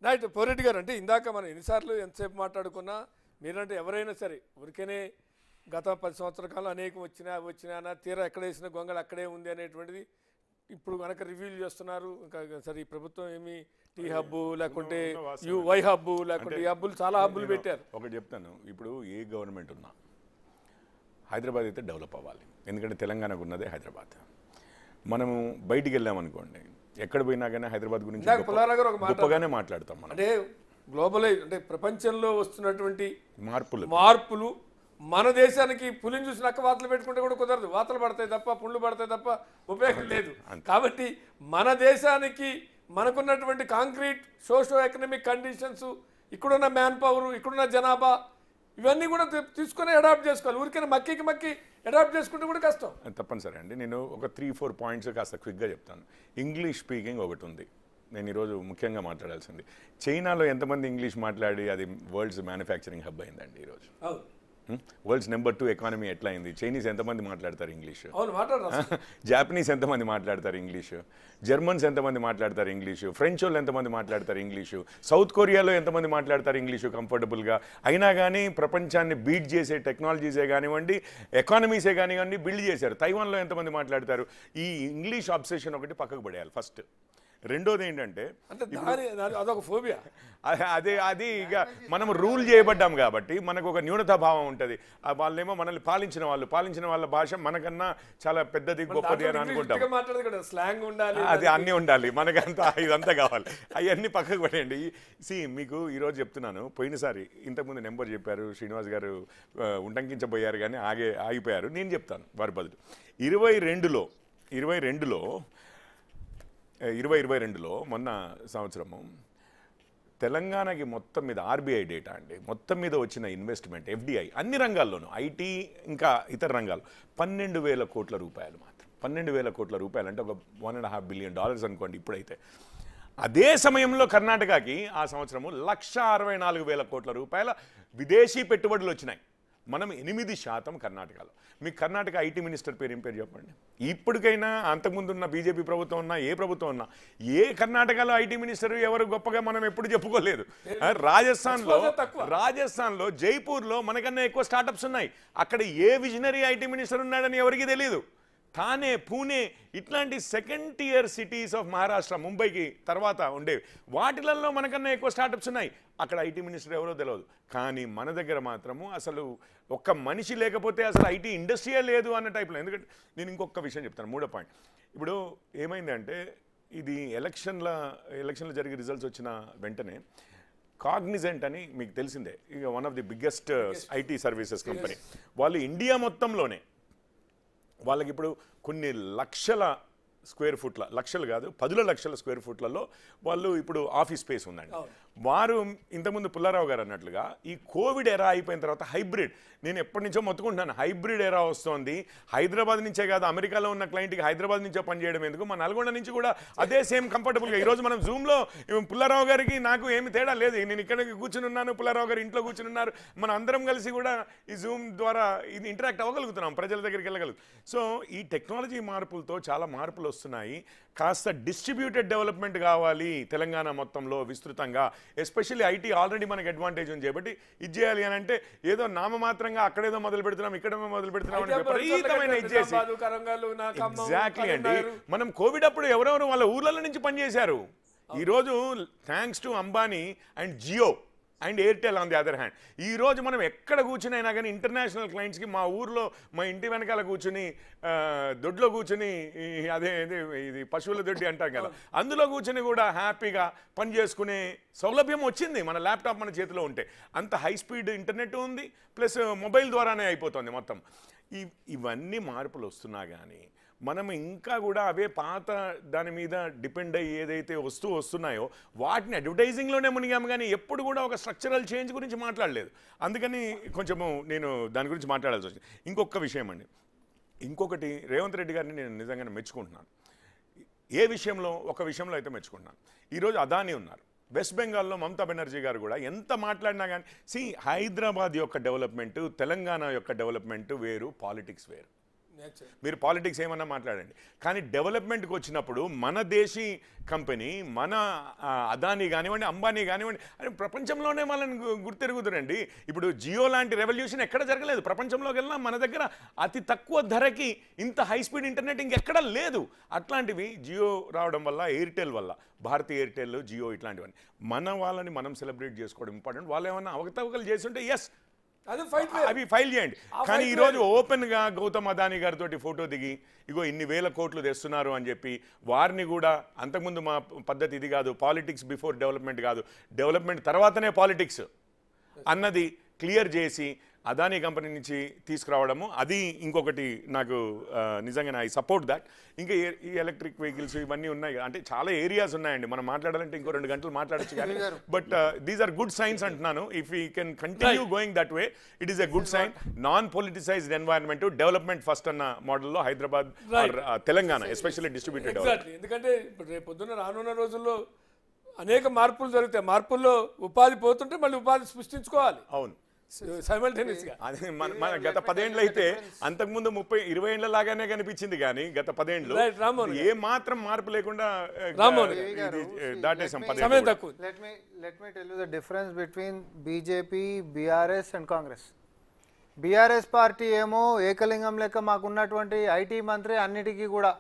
Right Poreddy గారు, అంటే ఇందాక మనం ఎన్నిసార్లు ఎంతసేపు మాట్లాడుకున్నా మీరంటే ఎవరైనా సరే ఊరికేనే గత 10 సంవత్సరాల కాలం అనేకం వచ్చినా తీరా ఎక్కడ వేసిన గొంగళి అక్కడే ఉంది అనేటువంటిది ఇప్పుడు కనుక రివ్యూలు చేస్తున్నారు. ఇంకా సరే ఈ ప్రభుత్వం ఏమి టీ హబ్బు లేకుంటే వై హబ్బు లేకుంటే ఈ హబ్బులు చాలా హబ్బులు పెట్టారు. ఒకటి చెప్తాను, ఇప్పుడు ఏ గవర్నమెంట్ ఉన్నా హైదరాబాద్ అయితే డెవలప్ అవ్వాలి. ఎందుకంటే తెలంగాణకు ఉన్నదే హైదరాబాద్. మనము బయటికి వెళ్ళామనుకోండి, ఎక్కడ పోయినా కానీ హైదరాబాద్ గురించి గొప్పగానే మాట్లాడతాం. మనం అంటే గ్లోబలైజ్ అంటే ప్రపంచంలో వస్తున్నటువంటి మార్పులు మన దేశానికి పులిని చూసి నక్క వాతలు పెట్టుకుంటే కూడా కుదరదు. వాతలు పడతాయి తప్ప పుండ్లు పడతాయి తప్ప ఉపయోగం లేదు. కాబట్టి మన దేశానికి మనకున్నటువంటి కాంక్రీట్ సోషో ఎకనామిక్ కండిషన్స్, ఇక్కడున్న మ్యాన్ పవర్, ఇక్కడున్న జనాభా, ఇవన్నీ కూడా తీసుకొని అడాప్ట్ చేసుకోవాలి. ఊరికైనా మక్కి అడాప్ట్ చేసుకుంటే కూడా కష్టం. తప్పనిసరి అండి. నేను ఒక 3-4 పాయింట్స్ కాస్త క్విక్గా చెప్తాను. ఇంగ్లీష్ స్పీకింగ్ ఒకటి ఉంది, నేను ఈరోజు ముఖ్యంగా మాట్లాడాల్సింది. చైనాలో ఎంతమంది ఇంగ్లీష్ మాట్లాడి అది వరల్డ్స్ మ్యానుఫ్యాక్చరింగ్ హబ్ అయిందండి ఈరోజు. వరల్డ్స్ నెంబర్ 2 ఎకానమీ ఎట్లా అయింది? చైనీస్ ఎంతమంది మాట్లాడతారు ఇంగ్లీషు? జాపనీస్ ఎంతమంది మాట్లాడతారు ఇంగ్లీషు? జర్మన్స్ ఎంతమంది మాట్లాడతారు ఇంగ్లీషు? ఫ్రెంచ్ వాళ్ళు ఎంతమంది మాట్లాడతారు ఇంగ్లీషు? సౌత్ కొరియాలో ఎంతమంది మాట్లాడతారు ఇంగ్లీషు కంఫర్టబుల్గా? అయినా కానీ ప్రపంచాన్ని బీట్ చేసే టెక్నాలజీసే కానివ్వండి, ఎకానమీసే కానివ్వండి బిల్డ్ చేశారు. తైవాన్లో ఎంతమంది మాట్లాడతారు? ఈ ఇంగ్లీష్ అబ్సెషన్ ఒకటి పక్కకు పడేయాలి ఫస్ట్. రెండోది ఏంటంటే అదొక ఫోబియా. అది ఇక మనం రూల్ చేయబడ్డాం కాబట్టి మనకు ఒక న్యూనతా భావం ఉంటుంది. వాళ్ళేమో మనల్ని పాలించిన వాళ్ళ భాష మనకన్నా చాలా పెద్దది, గొప్పది అని అనుకుంటాం. అది అన్నీ ఉండాలి, మనకంతా ఇదంతా కావాలి. అవన్నీ పక్కకు పడేయండి. మీకు ఈరోజు చెప్తున్నాను, పోయినసారి ఇంతకుముందు నెంబర్ చెప్పారు శ్రీనివాస్ గారు, ఉటంకించబోయారు కానీ ఆగిపోయారు. నేను చెప్తాను వారి బదులు. 2022లో మొన్న సంవత్సరము తెలంగాణకి మొత్తం మీద ఆర్బీఐ డేటా అండి, మొత్తం మీద వచ్చిన ఇన్వెస్ట్మెంట్ ఎఫ్డిఐ అన్ని రంగాల్లోనూ, ఐటీ ఇంకా ఇతర రంగాలు 12,000 కోట్ల రూపాయలు మాత్రం. 12,000 కోట్ల రూపాయలు అంటే ఒక $1.5 బిలియన్ అనుకోండి ఇప్పుడైతే. అదే సమయంలో కర్ణాటకకి ఆ సంవత్సరము 1,64,000 కోట్ల రూపాయల విదేశీ పెట్టుబడులు వచ్చినాయి. మనం 8% కర్ణాటకలో. మీకు కర్ణాటక ఐటీ మినిస్టర్ పేరు ఏం పేరు చెప్పండి? ఇప్పటికైనా అంతకుముందు ఉన్న బీజేపీ ప్రభుత్వం ఉన్నా ఏ ప్రభుత్వం ఉన్నా ఏ కర్ణాటకలో ఐటీ మినిస్టర్ ఎవరు గొప్పగా మనం ఎప్పుడు చెప్పుకోలేదు. రాజస్థాన్లో జైపూర్లో మనకన్నా ఎక్కువ స్టార్టప్స్ ఉన్నాయి. అక్కడ ఏ విజనరీ ఐటీ మినిస్టర్ ఉన్నాడని ఎవరికి తెలియదు. థానే, పూణే ఇట్లాంటి second tier cities of Maharashtra, ముంబైకి తర్వాత ఉండేవి, వాటిలలో మనకన్నా ఎక్కువ స్టార్టప్స్ ఉన్నాయి. అక్కడ ఐటీ మినిస్టర్ ఎవరో తెలియదు. కానీ మన దగ్గర మాత్రము అసలు ఒక్క మనిషి లేకపోతే అసలు ఐటీ ఇండస్ట్రీయే లేదు అన్న టైప్లో. ఎందుకంటే నేను ఇంకొక విషయం చెప్తాను, 3వ పాయింట్. ఇప్పుడు ఏమైందంటే ఇది ఎలక్షన్లో జరిగే రిజల్ట్స్ వచ్చిన వెంటనే కాగ్నిజెంట్ అని మీకు తెలిసిందే, ఇక one of the biggest IT services company, వాళ్ళు ఇండియా మొత్తంలోనే వాళ్ళకి ఇప్పుడు కొన్ని లక్షల స్క్వేర్ ఫుట్ల, లక్షలు కాదు 10 లక్షల స్క్వేర్ ఫుట్లలో వాళ్ళు ఇప్పుడు ఆఫీస్ స్పేస్ ఉందండి. వారు ఇంతకుముందు పుల్లారావు గారు అన్నట్లుగా ఈ కోవిడ్ ఎరా అయిపోయిన తర్వాత హైబ్రిడ్, నేను ఎప్పటి నుంచో మొత్తుకుంటున్నాను, హైబ్రిడ్ ఎరా వస్తుంది. హైదరాబాద్ నుంచే కాదు, అమెరికాలో ఉన్న క్లయింట్కి హైదరాబాద్ నుంచే పనిచేయడం ఎందుకు, మన నల్గొండ నుంచి కూడా అదే సేమ్ కంఫర్టబుల్గా. ఈరోజు మనం జూమ్లో పుల్లారావు గారికి నాకు ఏమి తేడా లేదు. నేను ఇక్కడ కూర్చుని ఉన్నాను, పుల్లారావు గారు ఇంట్లో కూర్చుని ఉన్నారు. మన అందరం కలిసి కూడా ఈ జూమ్ ద్వారా ఇది ఇంటరాక్ట్ అవ్వగలుగుతున్నాం, ప్రజల దగ్గరికి వెళ్ళగలుగుతాం. సో ఈ టెక్నాలజీ మార్పులతో చాలా మార్పులు వస్తున్నాయి. కాస్త డిస్ట్రిబ్యూటెడ్ డెవలప్మెంట్ కావాలి తెలంగాణ మొత్తంలో విస్తృతంగా. ఎస్పెషల్లీ ఐటీ ఆల్రెడీ మనకి అడ్వాంటేజ్ ఉంది కాబట్టి ఇది చేయాలి అని అంటే ఏదో నామమాత్రంగా అక్కడేదో మొదలు పెడుతున్నాం, ఇక్కడేదో మొదలు పెడుతున్నాం అని విపరీతమైన ఇచ్చేసి. ఎగ్జాక్ట్లీ అండి. మనం కోవిడ్ అప్పుడు ఎవరెవరు వాళ్ళ ఊర్ల నుంచి పనిచేశారు. ఈరోజు thanks to Ambani and Jio and Airtel on the other hand, ఈరోజు మనం ఎక్కడ కూర్చునైనా కానీ ఇంటర్నేషనల్ క్లయింట్స్కి మా ఊర్లో మా ఇంటి వెనకాల కూర్చుని దొడ్లో కూర్చుని అదే ఇది పశువుల దొడ్డి అంటాం కదా, అందులో కూర్చుని కూడా హ్యాపీగా పని చేసుకునే సౌలభ్యం వచ్చింది మన ల్యాప్టాప్ మన చేతిలో ఉంటే. అంత హై స్పీడ్ ఇంటర్నెట్ ఉంది, ప్లస్ మొబైల్ ద్వారానే అయిపోతుంది మొత్తం. ఇవన్నీ మార్పులు వస్తున్నా కానీ మనం ఇంకా కూడా అవే పాత దాని మీద డిపెండ్ అయ్యి ఏదైతే వస్తున్నాయో వాటిని అడ్వర్టైజింగ్లోనే మునిగాము కానీ ఎప్పుడు కూడా ఒక స్ట్రక్చరల్ చేంజ్ గురించి మాట్లాడలేదు. అందుకని కొంచెము నేను దాని గురించి మాట్లాడాల్సి వచ్చింది. ఇంకొక విషయం అండి, ఇంకొకటి రేవంత్ రెడ్డి గారిని నేను నిజంగానే మెచ్చుకుంటున్నాను. ఏ విషయంలో? ఒక విషయంలో అయితే మెచ్చుకుంటున్నాను. ఈరోజు అదానీ ఉన్నారు, వెస్ట్ బెంగాల్లో మమతా బెనర్జీ గారు కూడా ఎంత మాట్లాడినా కానీ హైదరాబాద్ యొక్క డెవలప్మెంటు, తెలంగాణ యొక్క డెవలప్మెంటు వేరు, పాలిటిక్స్ వేరు. మీరు పాలిటిక్స్ ఏమన్నా మాట్లాడండి. కానీ డెవలప్మెంట్కి వచ్చినప్పుడు మన దేశీ కంపెనీ, మన అదానీ కానివ్వండి, అంబానీ కానివ్వండి, అని ప్రపంచంలోనే వాళ్ళని గుర్తెరుగుతారండి. ఇప్పుడు జియో లాంటి రెవల్యూషన్ ఎక్కడ జరగలేదు. ప్రపంచంలోకి వెళ్ళినా మన దగ్గర అతి తక్కువ ధరకి ఇంత హై స్పీడ్ ఇంటర్నెట్ ఇంకెక్కడ లేదు. అట్లాంటివి జియో రావడం వల్ల, ఎయిర్టెల్ వల్ల, భారతీ ఎయిర్టెల్, జియో ఇట్లాంటివన్నీ మన వాళ్ళని మనం సెలబ్రేట్ చేసుకోవడం ఇంపార్టెంట్. వాళ్ళు ఏమన్నా అవకతవకలు చేస్తుంటే ఎస్ అవి ఫైల్ చేయండి. కానీ ఈరోజు ఓపెన్గా గౌతమ్ అదానీ గారితో ఫోటో దిగి ఇగో ఇన్ని వేల కోట్లు తెస్తున్నారు అని చెప్పి వారిని కూడా, అంతకుముందు మా పద్ధతి ఇది కాదు, పాలిటిక్స్ బిఫోర్ డెవలప్మెంట్ కాదు, డెవలప్మెంట్ తర్వాతనే పాలిటిక్స్ అన్నది క్లియర్ చేసి అదానీ కంపెనీ నుంచి తీసుకురావడము, అది ఇంకొకటి నాకు నిజంగా ఐ సపోర్ట్ దాట్. ఇంకా ఈ ఎలక్ట్రిక్ వెహికల్స్ ఇవన్నీ ఉన్నాయి, అంటే చాలా ఏరియాస్ ఉన్నాయండి. మనం మాట్లాడాలంటే ఇంకో 2 గంటలు మాట్లాడచ్చు కానీ, but these are good signs అంటున్నాను. If you can continue going that way, it is a good sign. Non politicised environment, development first అన్న మోడల్లో హైదరాబాద్, తెలంగాణ ఎస్పెషల్లీ డిస్ట్రిబ్యూటెడ్. ఎందుకంటే ఇప్పుడు రేపు పొద్దున్న రానున్న రోజుల్లో అనేక మార్పులు జరుగుతాయి. మార్పుల్లో ఉపాధి పోతుంటే మళ్ళీ ఉపాధి సృష్టించుకోవాలి. అవును, సైమల్టేనియస్గా. అదే మన గత 10 ఏళ్ళు అయితే అంతకుముందు 30-20 ఏళ్ల లాగానే కనిపించింది, కానీ గత 10 ఏళ్ళు ఏ మాత్రం మార్పు లేకుండా దాటేసాం. 10 సమయం తక్కువ. Let me tell you the difference between BJP, BRS and Congress. BRS party ఏమో ఏకలింగం లెక్క మాకున్నటువంటి ఐటీ మంత్రి అన్నిటికీ కూడా